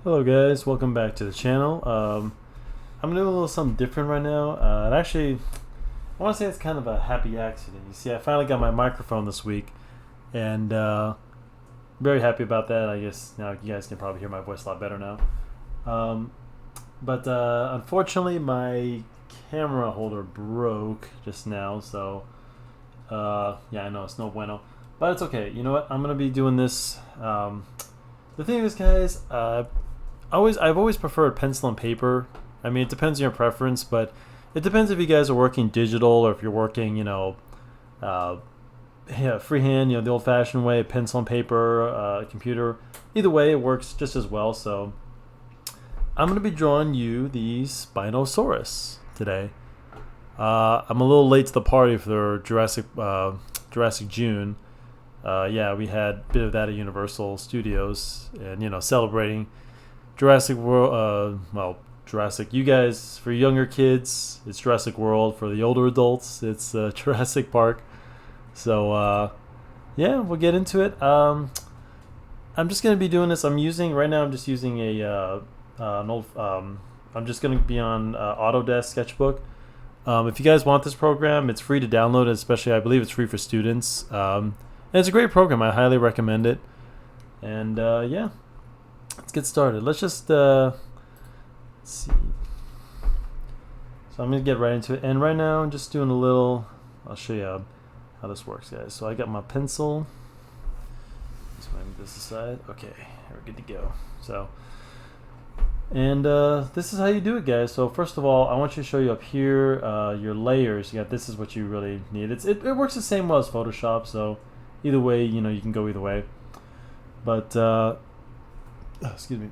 Hello guys, welcome back to the channel. I'm doing a little something different right now. I want to say it's kind of a happy accident. You see, I finally got my microphone this week, and very happy about that. I guess now you guys can probably hear my voice a lot better now. But unfortunately, my camera holder broke just now, so yeah, I know it's no bueno, but it's okay. You know what? I'm gonna be doing this. The thing is, guys, I've always preferred pencil and paper. I mean, it depends on your preference, but it depends if you guys are working digital or if you're working, freehand, the old-fashioned way, pencil and paper, computer. Either way, it works just as well. So I'm going to be drawing you the Spinosaurus today. I'm a little late to the party for Jurassic June. Yeah, we had a bit of that at Universal Studios, and celebrating Jurassic World. Jurassic. You guys, for younger kids, it's Jurassic World. For the older adults, it's Jurassic Park. So yeah, we'll get into it. I'm just gonna be doing this. I'm just using an old. I'm just gonna be on Autodesk Sketchbook. If you guys want this program, it's free to download. Especially, I believe it's free for students. And it's a great program. I highly recommend it. And yeah, let's get started. Let's just let's see. So I'm gonna get right into it. And right now, I'm just doing a little. I'll show you how this works, guys. So I got my pencil. Just move this aside. Okay, we're good to go. So, and this is how you do it, guys. So first of all, I want you to show you up here your layers. This is what you really need. It works the same way as Photoshop. So either way, you can go either way. But excuse me.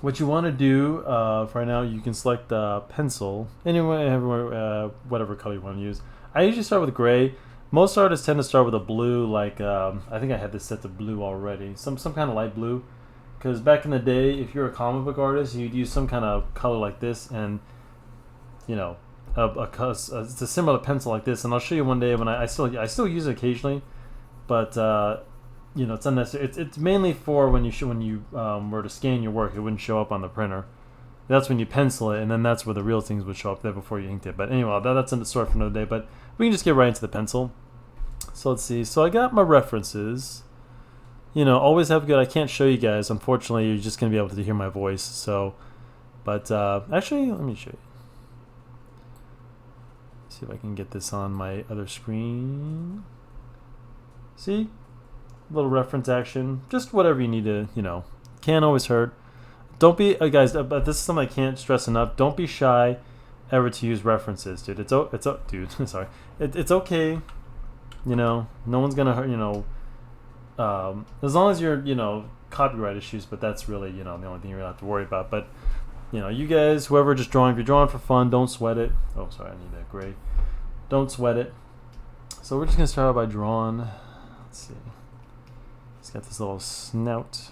What you want to do for right now, you can select pencil anyway, everywhere, whatever color you want to use. I usually start with gray. Most artists tend to start with a blue. Like I think I had this set to blue already, some kind of light blue. Because back in the day, if you're a comic book artist, you'd use some kind of color like this, and it's a similar pencil like this. And I'll show you one day when I still use it occasionally, but it's unnecessary. It's mainly for when you were to scan your work, it wouldn't show up on the printer. That's when you pencil it, and then that's where the real things would show up there before you inked it. But anyway, that's in the story for another day. But we can just get right into the pencil. So let's see. So I got my references. Always have good. I can't show you guys. Unfortunately, you're just gonna be able to hear my voice. So, but actually, let me show you. See if I can get this on my other screen. See? Little reference action, just whatever you need to, can't always hurt. Don't be, guys, but this is something I can't stress enough. Don't be shy ever to use references, dude. Dude, sorry. It's okay. No one's gonna hurt, as long as you're, copyright issues, but that's really, the only thing you really have to worry about. But, you guys, whoever just drawing, if you're drawing for fun, don't sweat it. Oh, sorry, I need that gray. Don't sweat it. So we're just gonna start out by drawing. Let's see. It's got this little snout.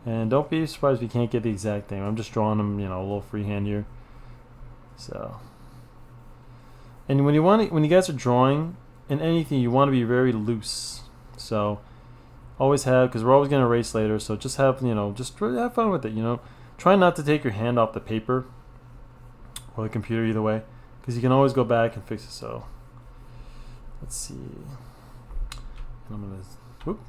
And don't be surprised if you can't get the exact thing. I'm just drawing them, a little freehand here. So, and when you guys are drawing in anything, you want to be very loose. So, always have, because we're always going to erase later. So just have, just really have fun with it. Try not to take your hand off the paper or the computer, either way, because you can always go back and fix it. So, let's see. I'm gonna. Whoop.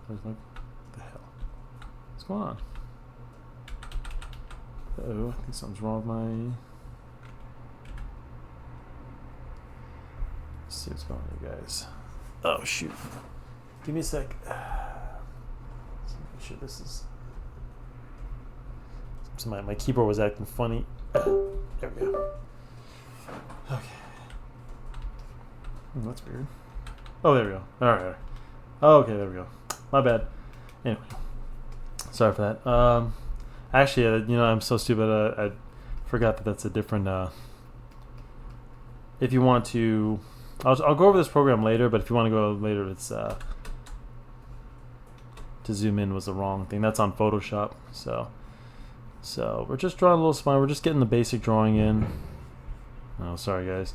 What the hell? What's going on? Uh-oh, I think something's wrong with my. Let's see what's going on, you guys. Oh shoot! Give me a sec. Make sure this is. So my keyboard was acting funny. There we go. Okay. That's weird. Oh, there we go. All right. Oh, okay, there we go. My bad. Anyway, sorry for that. Actually, I'm so stupid. I forgot that that's a different. If you want to, I'll go over this program later. But if you want to go later, it's to zoom in was the wrong thing. That's on Photoshop. So we're just drawing a little spine. We're just getting the basic drawing in. Oh, sorry guys.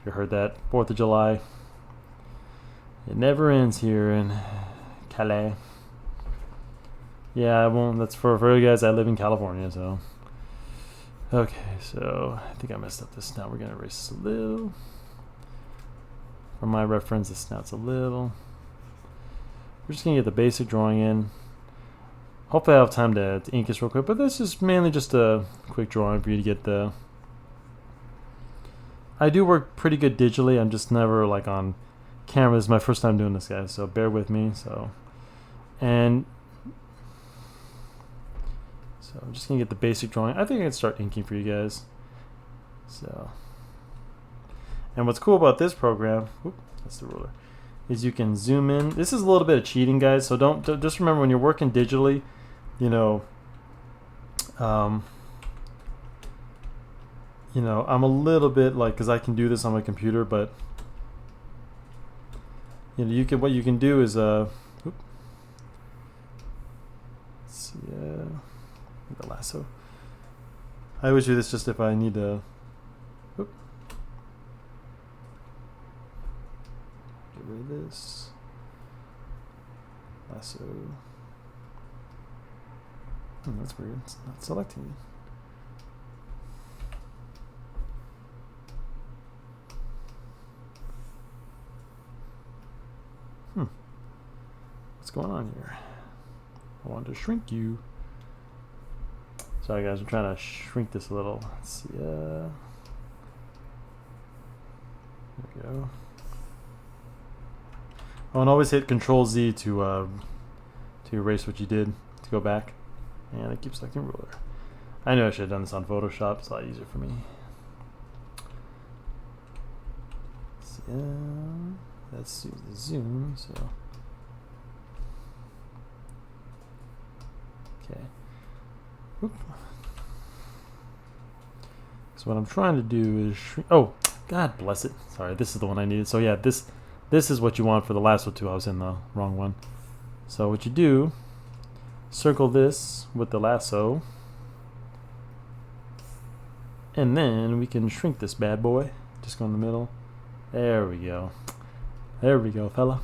You heard that? 4th of July. It never ends here in Calais. Yeah, I won't. That's for you guys. I live in California, so. Okay, so I think I messed up this. Now we're gonna erase a little. For my reference, this snouts a little. We're just gonna get the basic drawing in. Hopefully I have time to ink this real quick, but this is mainly just a quick drawing for you to get the... I do work pretty good digitally. I'm just never like on camera. This is my first time doing this, guys, so bear with me. So I'm just gonna get the basic drawing. I think I can start inking for you guys. So, and what's cool about this program, whoop, that's the ruler, is you can zoom in. This is a little bit of cheating, guys, so don't just remember when you're working digitally, you know, I'm a little bit like, because I can do this on my computer, but you know, what you can do is let's see, the lasso. I always do this just if I need to. Get rid of this lasso. That's weird. It's not selecting. What's going on here? I wanted to shrink you. Sorry guys, I'm trying to shrink this a little. Let's see. There we go. Oh, and always hit Control Z to erase what you did, to go back. And it keeps selecting ruler. I knew I should have done this on Photoshop. It's a lot easier for me. Let's use the zoom. So. Okay. Oop. So what I'm trying to do is shrink. Oh, God bless it. Sorry, this is the one I needed. So yeah, this is what you want for the lasso too. I was in the wrong one. So what you do, circle this with the lasso, and then we can shrink this bad boy. Just go in the middle. There we go. There we go, fella.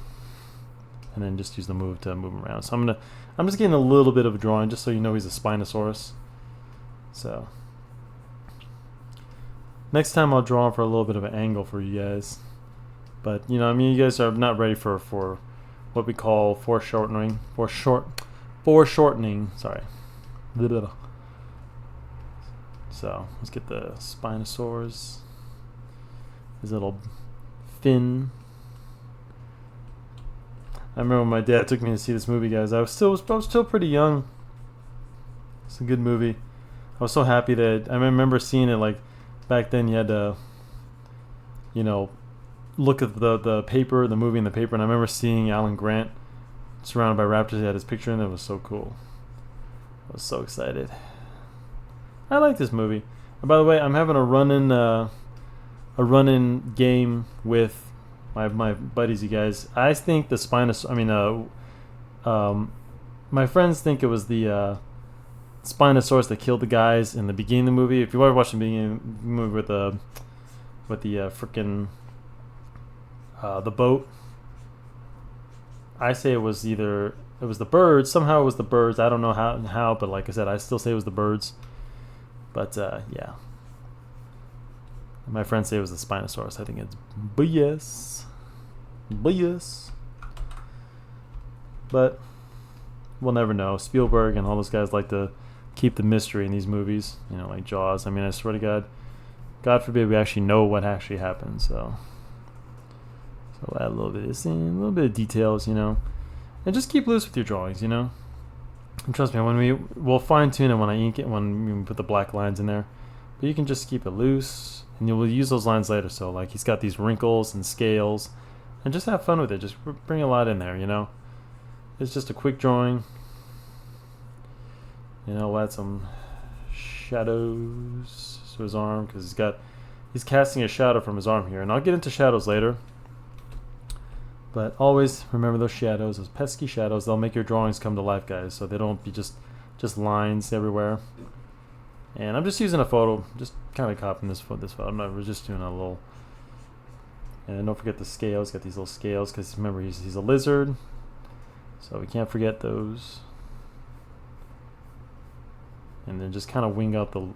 And then just use the move to move him around. So I'm just getting a little bit of a drawing just so you know he's a Spinosaurus. So next time I'll draw for a little bit of an angle for you guys. But you know, I mean, you guys are not ready for what we call foreshortening. Sorry. So let's get the Spinosaurus. His little fin. I remember when my dad took me to see this movie, guys. I was still pretty young. It's a good movie. I was so happy that I remember seeing it. Like back then, you had to, you know, look at the paper, the movie in the paper, and I remember seeing Alan Grant surrounded by raptors. He had his picture in it. It was so cool. I was so excited. I like this movie. And by the way, I'm having a run-in game with my buddies, you guys. I think the my friends think it was the Spinosaurus that killed the guys in the beginning of the movie. If you ever watched the beginning of the movie with the frickin' the boat, I say it was the birds. Somehow it was the birds. I don't know how, but like I said, I still say it was the birds. But yeah. My friends say it was the Spinosaurus. I think it's BS. But we'll never know. Spielberg and all those guys like to keep the mystery in these movies. You know, like Jaws. I mean, I swear to God, God forbid we actually know what actually happened. So we'll add a little bit of this in, a little bit of details, you know. And just keep loose with your drawings, you know. And trust me, we'll fine tune it when I ink it, when we put the black lines in there. But you can just keep it loose. And you'll use those lines later. So like he's got these wrinkles and scales, and just have fun with it. Just bring a lot in there, you know. It's just a quick drawing. You know, we'll add some shadows to his arm because he's casting a shadow from his arm here, and I'll get into shadows later. But always remember those shadows, those pesky shadows. They'll make your drawings come to life, guys. So they don't be just lines everywhere. And I'm just using a photo, just kind of copying this photo. We're just doing a little. And don't forget the scales. Got these little scales because remember he's a lizard, so we can't forget those. and then just kind of wing out the. When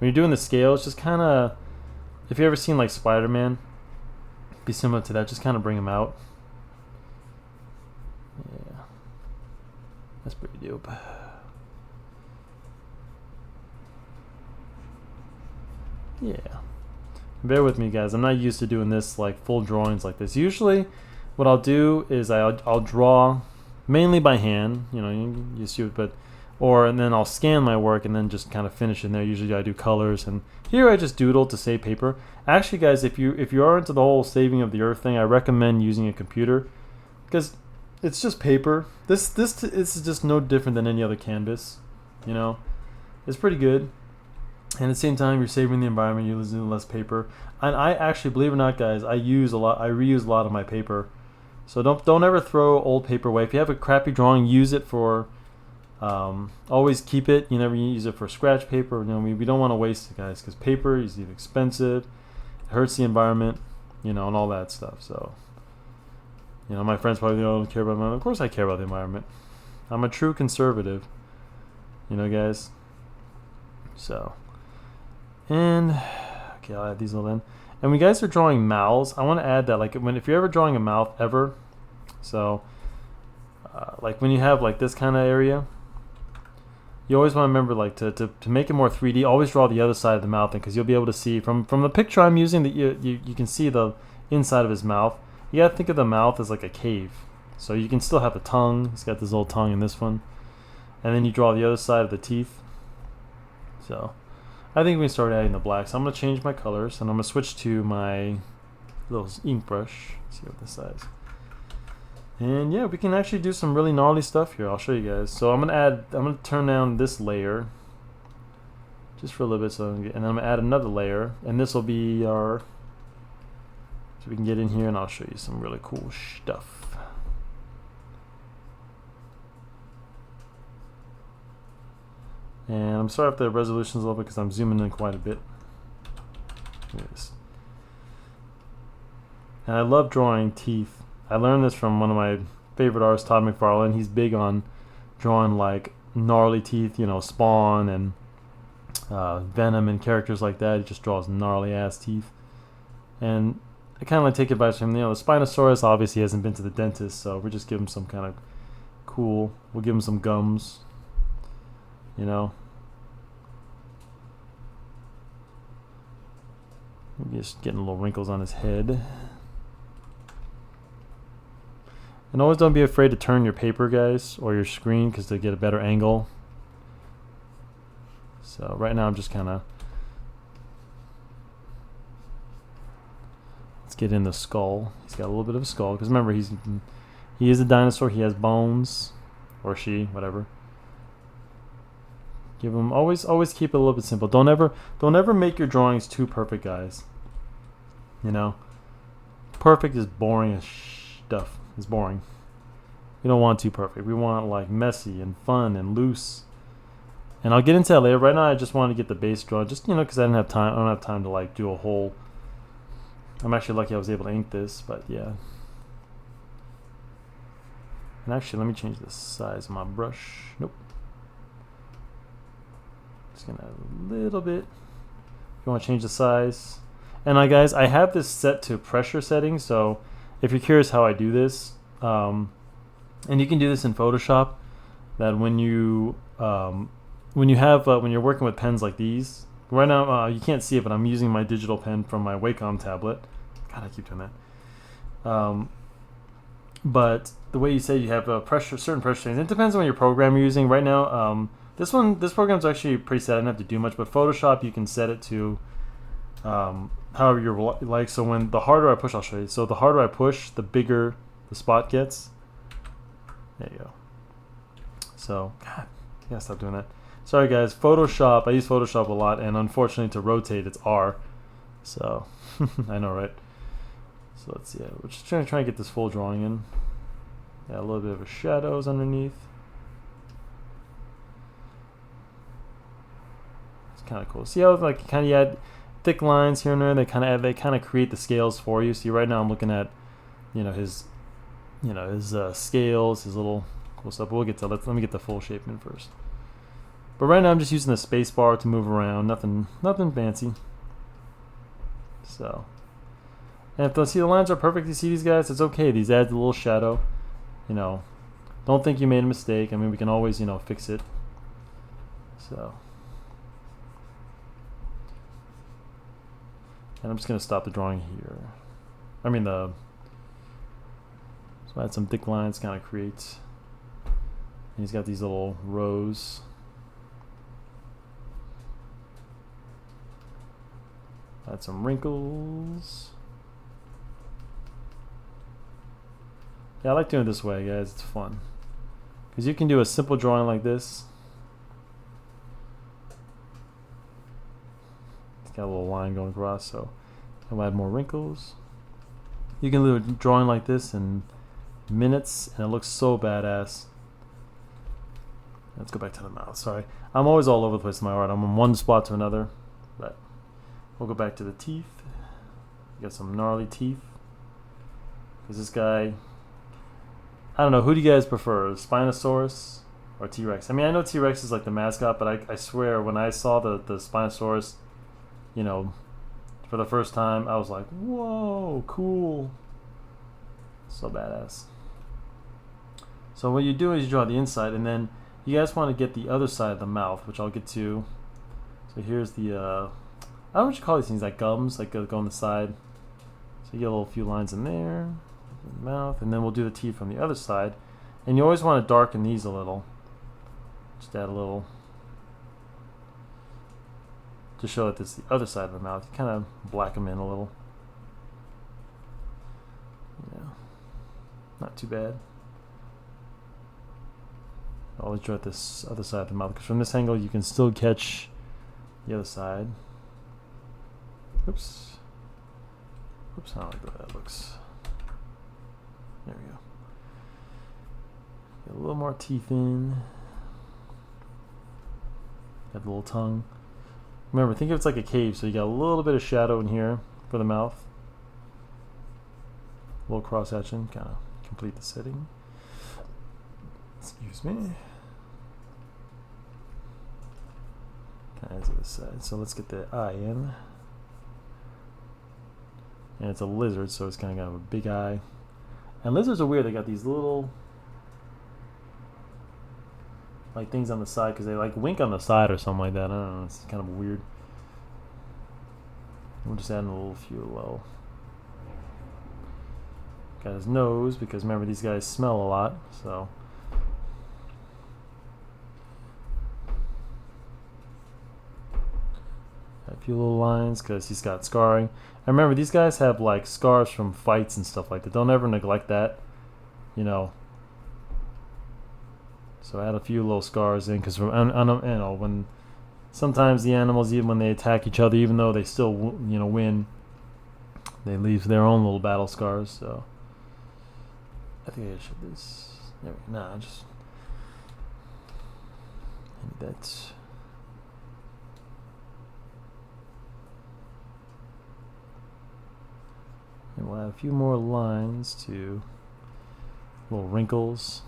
you're doing the scales, just kind of. If you ever seen like Spider-Man, be similar to that. Just kind of bring them out. Yeah, that's pretty dope. Yeah. Bear with me, guys. I'm not used to doing this like full drawings like this. Usually, what I'll do is I'll draw mainly by hand. You know, you see it, but and then I'll scan my work and then just kind of finish in there. Usually, I do colors, and here I just doodle to save paper. Actually, guys, if you are into the whole saving of the earth thing, I recommend using a computer because it's just paper. This is just no different than any other canvas. You know, it's pretty good. And at the same time, you're saving the environment. You're using less paper. And I actually, believe it or not, guys, I reuse a lot of my paper. So don't ever throw old paper away. If you have a crappy drawing, use it for. Always keep it. You never use it for scratch paper. You know, we don't want to waste it, guys, because paper is either expensive, it hurts the environment, you know, and all that stuff. So, you know, my friends probably don't care about the environment. Of course, I care about the environment. I'm a true conservative. You know, guys. So. And okay, I'll add these all in. And when you guys are drawing mouths, I want to add that if you're ever drawing a mouth ever, so like when you have like this kind of area, you always want to remember like to make it more 3D. Always draw the other side of the mouth, because you'll be able to see from the picture I'm using that you can see the inside of his mouth. You gotta think of the mouth as like a cave, so you can still have the tongue. He's got this little tongue in this one, and then you draw the other side of the teeth. So. I think we can start adding the blacks. I'm going to change my colors, and I'm going to switch to my little ink brush. See what this size. And yeah, we can actually do some really gnarly stuff here. I'll show you guys. So I'm going to turn down this layer just for a little bit, and then I'm going to add another layer, and this will be our. So we can get in here, and I'll show you some really cool stuff. And I'm sorry if the resolution's a little bit because I'm zooming in quite a bit. And I love drawing teeth. I learned this from one of my favorite artists, Todd McFarlane. He's big on drawing like gnarly teeth, you know, Spawn and Venom and characters like that. He just draws gnarly ass teeth. And I kind of like take advice from him. You know, the Spinosaurus obviously hasn't been to the dentist, so we just give him some kind of cool. We'll give him some gums. You know, just getting little wrinkles on his head. And always don't be afraid to turn your paper, guys, or your screen, because to get a better angle. So right now I'm just kind of. Let's get in the skull. He's got a little bit of a skull, because remember he is a dinosaur. He has bones, or she, whatever. Give them always keep it a little bit simple. Don't ever make your drawings too perfect, guys. You know, perfect is boring as stuff. It's boring. We don't want too perfect. We want like messy and fun and loose. And I'll get into that later. Right now, I just want to get the base drawn, just because I didn't have time. I don't have time to like do a whole. I'm actually lucky I was able to ink this, but yeah. And actually, let me change the size of my brush. Nope. Just gonna add a little bit. If you want to change the size, and guys, I have this set to pressure settings. So if you're curious how I do this, and you can do this in Photoshop, that when you're working with pens like these, right now you can't see it, but I'm using my digital pen from my Wacom tablet. God, I keep doing that. But the way you say you have certain pressure settings, it depends on what your program you're using. Right now, this program's actually preset. I don't have to do much, but Photoshop you can set it to however you like. So when the harder I push, I'll show you. So the harder I push, the bigger the spot gets. There you go. So, God, I gotta stop doing that. Sorry guys, Photoshop, I use Photoshop a lot, and unfortunately to rotate it's R. So, I know, right? So let's see, we're just trying to get this full drawing in. Yeah, a little bit of a shadows underneath. It's kind of cool. See how like kind of you add thick lines here and there. They kind of create the scales for you. See, right now I'm looking at, his scales, his little cool stuff. But we'll get to let me get the full shape in first. But right now I'm just using the space bar to move around. Nothing fancy. So, and if the lines are perfect, you see these guys, it's okay. These add a little shadow. You know, don't think you made a mistake. I mean, we can always, you know, fix it. So, and I'm just gonna stop the drawing here. I mean so add some thick lines, kind of create. And he's got these little rows. Add some wrinkles. Yeah, I like doing it this way, guys. It's fun. Because you can do a simple drawing like this. It's got a little line going across, so I'll add more wrinkles. You can do a drawing like this in minutes, and it looks so badass. Let's go back to the mouth. Sorry. I'm always all over the place in my art. I'm from one spot to another. But we'll go back to the teeth. Got some gnarly teeth. Because this guy, I don't know, who do you guys prefer? Spinosaurus or T-Rex? I mean, I know T-Rex is like the mascot, but I swear when I saw the Spinosaurus, you know, for the first time, I was like, whoa, cool. So badass. So what you do is you draw the inside, and then you guys want to get the other side of the mouth, which I'll get to. So here's the, I don't know what you call these things, like gums, like go on the side. So you get a little few lines in there, the mouth, and then we'll do the teeth from the other side. And you always want to darken these a little. Just add a little, to show that this is the other side of the mouth. You kind of black them in a little. Yeah, not too bad. I'll always draw this other side of the mouth, because from this angle you can still catch the other side. Oops. Oops, I don't like the way that looks. There we go. Get a little more teeth in. Got the little tongue. Remember, think of it's like a cave, so you got a little bit of shadow in here for the mouth. A little cross hatching, kind of complete the setting. Excuse me. Kind of to the side. So let's get the eye in. And it's a lizard, so it's kind of got a big eye. And lizards are weird. They got these little like things on the side, because they like wink on the side or something like that. I don't know. It's kind of weird. We'll just add in a little few low. Got his nose, because remember these guys smell a lot, so. A few little lines, because he's got scarring. And remember, these guys have like scars from fights and stuff like that. Don't ever neglect that, you know. So add a few little scars in, because you know, when sometimes the animals, even when they attack each other, even though they still win, they leave their own little battle scars. So I think I should do this. There we go. Nah, just maybe that's. And we'll add a few more lines to little wrinkles.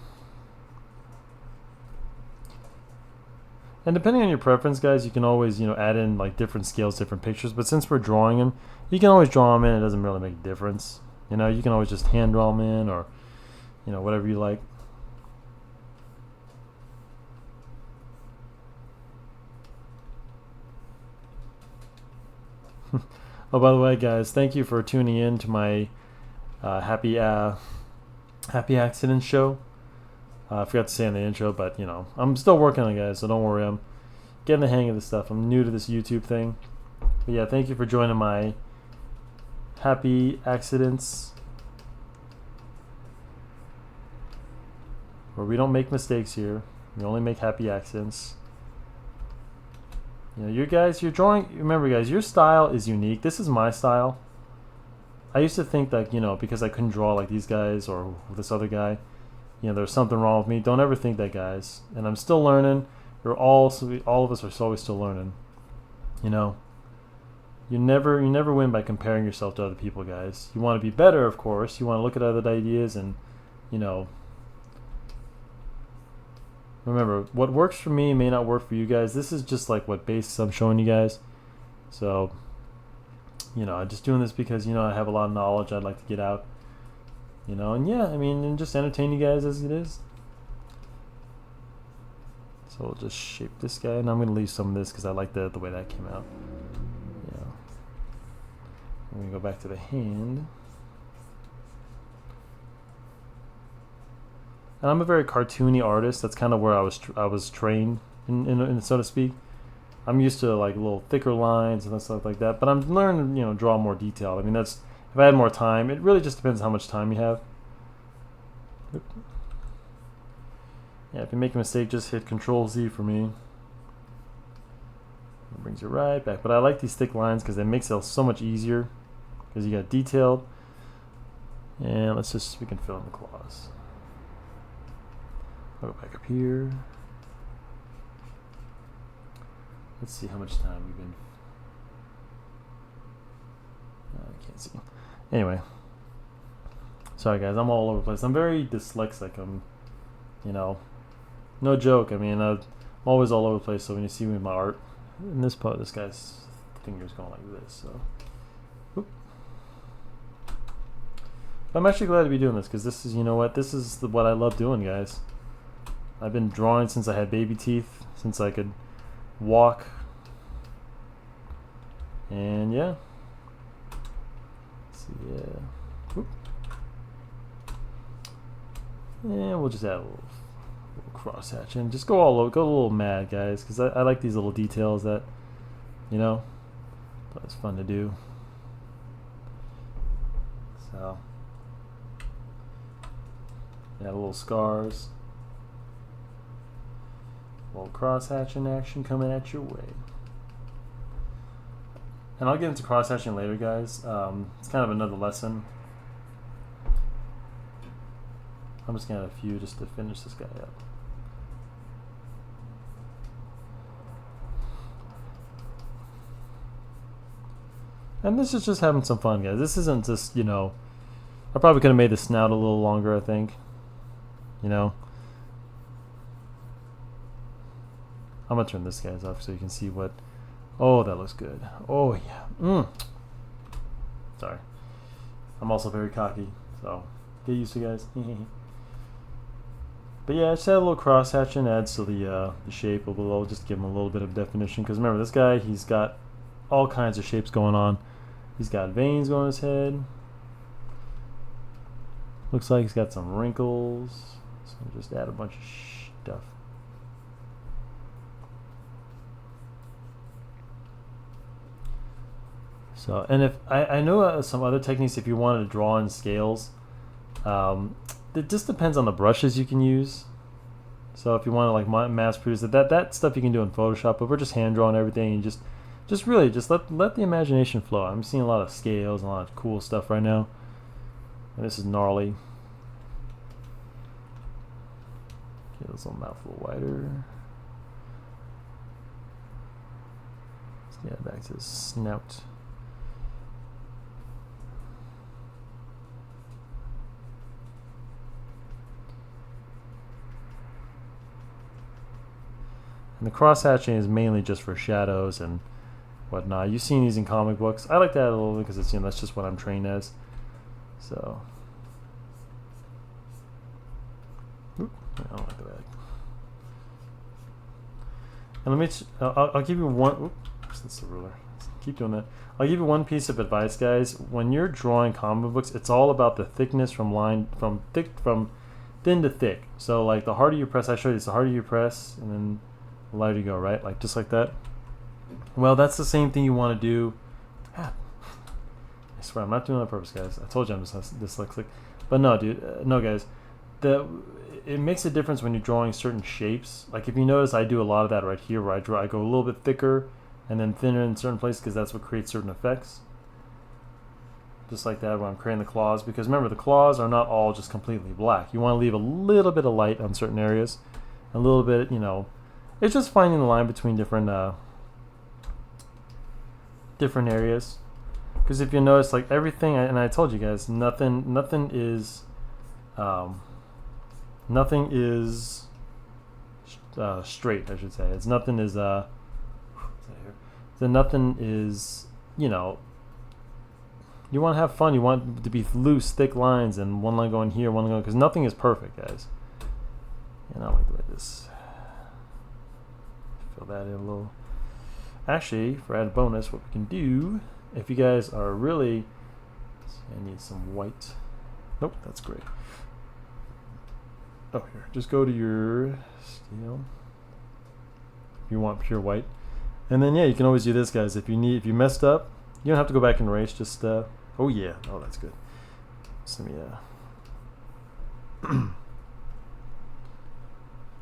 And depending on your preference, guys, you can always, add in like different scales, different pictures. But since we're drawing them, you can always draw them in. It doesn't really make a difference. You can always just hand draw them in, or, whatever you like. Oh, by the way, guys, thank you for tuning in to my happy accident show. I forgot to say in the intro, but I'm still working on it, guys, so don't worry. I'm getting the hang of this stuff. I'm new to this YouTube thing. But yeah, thank you for joining my happy accidents, where we don't make mistakes here. We only make happy accidents. You're drawing. Remember, guys, your style is unique. This is my style. I used to think that, because I couldn't draw like these guys or this other guy, there's something wrong with me. Don't ever think that, guys. And I'm still learning. All of us are always still learning. You never win by comparing yourself to other people, guys. You want to be better, of course. You want to look at other ideas and, Remember, what works for me may not work for you guys. This is just like what basis I'm showing you guys. So, you know, I'm just doing this because, you know, I have a lot of knowledge I'd like to get out. You know, and yeah, I mean, and just entertain you guys as it is. So we'll just shape this guy, and I'm going to leave some of this because I like the way that came out. Yeah. I'm going to go back to the hand. And I'm a very cartoony artist. That's kind of where I was trained, in so to speak. I'm used to like little thicker lines and stuff like that. But I'm learning, you know, draw more detailed. I mean, that's if I had more time. It really just depends how much time you have. Yeah, if you make a mistake, just hit Control-Z for me. It brings you right back. But I like these thick lines because it makes it so much easier because you got detailed. And we can fill in the claws. I'll go back up here. Let's see how much time we've been. I can't see. Anyway. Sorry guys, I'm all over the place. I'm very dyslexic. You know, no joke. I mean, I'm always all over the place. So when you see me in my art, in this part, this guy's fingers going like this. So, whoop. I'm actually glad to be doing this because this is, you know what, this is what I love doing, guys. I've been drawing since I had baby teeth, since I could walk, and yeah. Let's see, yeah. Whoop. And we'll just add a little cross hatch and just go all over, go a little mad, guys, because I like these little details that, you know, it's fun to do. So, add little scars, a little cross hatching action coming at your way. And I'll get into cross hatching later, guys. It's kind of another lesson. I'm just gonna add a few just to finish this guy up. And this is just having some fun, guys. This isn't just, you know, I probably could have made the snout a little longer, I think. You know. I'm gonna turn this guy's off so you can see what. Oh, that looks good. Oh yeah. Sorry. I'm also very cocky, so get used to it, guys. But yeah, I just add a little cross hatching, adds to the shape a little, just give him a little bit of definition. Because remember, this guy, he's got all kinds of shapes going on. He's got veins going on his head. Looks like he's got some wrinkles. So just add a bunch of stuff. So, and if I know some other techniques if you wanted to draw in scales. It just depends on the brushes you can use. So if you want to like mass produce it, that stuff you can do in Photoshop, but we're just hand drawing everything and just really let the imagination flow. I'm seeing a lot of scales and a lot of cool stuff right now. And this is gnarly. Get this little mouth a little wider. Let's get back to the snout. And the cross hatching is mainly just for shadows and whatnot. You've seen these in comic books. I like that a little bit because it's, you know, that's just what I'm trained as. So, oop, I don't like that. And let me. I'll give you one. Oops, that's the ruler. Keep doing that. I'll give you one piece of advice, guys. When you're drawing comic books, it's all about the thickness from thin to thick. So like the harder you press, I showed you this. The harder you press, and then the lighter you go, right? Like just like that. Well, that's the same thing you want to do. I swear, I'm not doing it on purpose, guys. I told you I'm dyslexic. But no, dude. No, guys. It makes a difference when you're drawing certain shapes. Like if you notice, I do a lot of that right here where I go a little bit thicker and then thinner in certain places because that's what creates certain effects. Just like that when I'm creating the claws. Because remember, the claws are not all just completely black. You want to leave a little bit of light on certain areas. A little bit, you know. It's just finding the line between different areas. Because if you notice, like everything, and I told you guys, nothing is straight, I should say. It's nothing is so nothing is, you know, you want to have fun. You want it to be loose, thick lines, and one line going here, one line going, because nothing is perfect, guys. And I like the way this. Fill that in a little. Actually, for added bonus, what we can do, if you guys are really, I need some white. Nope, that's great. Oh, here, just go to your steel. If you want pure white, and then yeah, you can always do this, guys. If you messed up, you don't have to go back and erase. Just oh yeah, oh that's good. So let me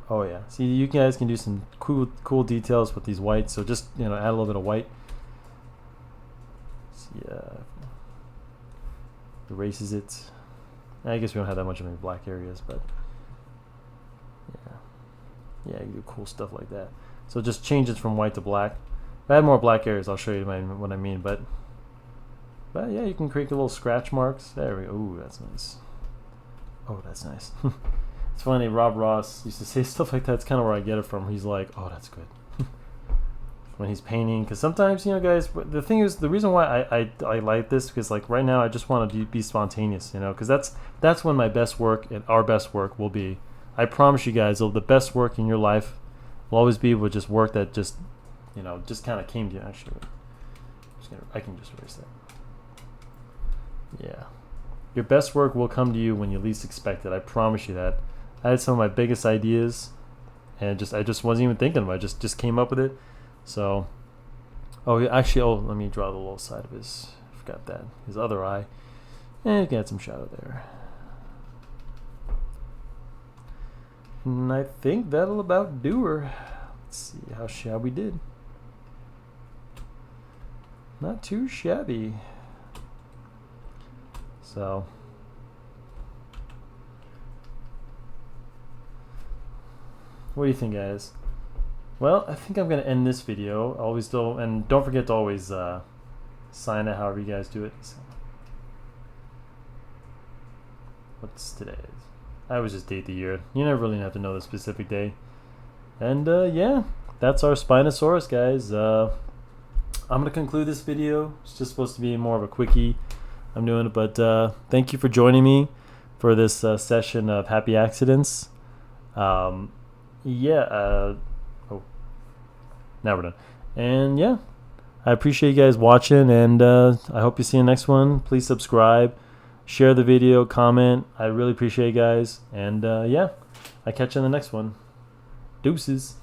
oh yeah, see, you guys can do some cool details with these whites. So just, you know, add a little bit of white. See, erases it. I guess we don't have that much of any black areas, but yeah, you do cool stuff like that. So just change it from white to black. If I add more black areas, I'll show you what I mean. But yeah, you can create little scratch marks. There we go. Ooh, that's nice. Oh, that's nice. It's funny, Rob Ross used to say stuff like that. It's kind of where I get it from. He's like, oh, that's good. When he's painting, because sometimes, you know, guys, the thing is, the reason why I like this, because like right now I just want to be spontaneous, you know, because that's when my best work and our best work will be. I promise you guys, the best work in your life will always be with just work that just, you know, just kind of came to you. Actually, I can just erase that. Yeah, your best work will come to you when you least expect it. I promise you that. I had some of my biggest ideas, and I just wasn't even thinking about it. Just came up with it. So, actually, let me draw the little side of his. I forgot that, his other eye, and you can add some shadow there. And I think that'll about do her. Let's see how shabby we did. Not too shabby. So. What do you think, guys? Well, I think I'm going to end this video. And don't forget to always sign it however you guys do it. So, what's today? I always just date the year. You never really have to know the specific day. And yeah, that's our Spinosaurus, guys. I'm going to conclude this video. It's just supposed to be more of a quickie. I'm doing it, but thank you for joining me for this session of Happy Accidents. Now we're done. And yeah, I appreciate you guys watching, and I hope you see you in the next one. Please subscribe, share the video, comment. I really appreciate you guys. And yeah, I catch you in the next one. Deuces.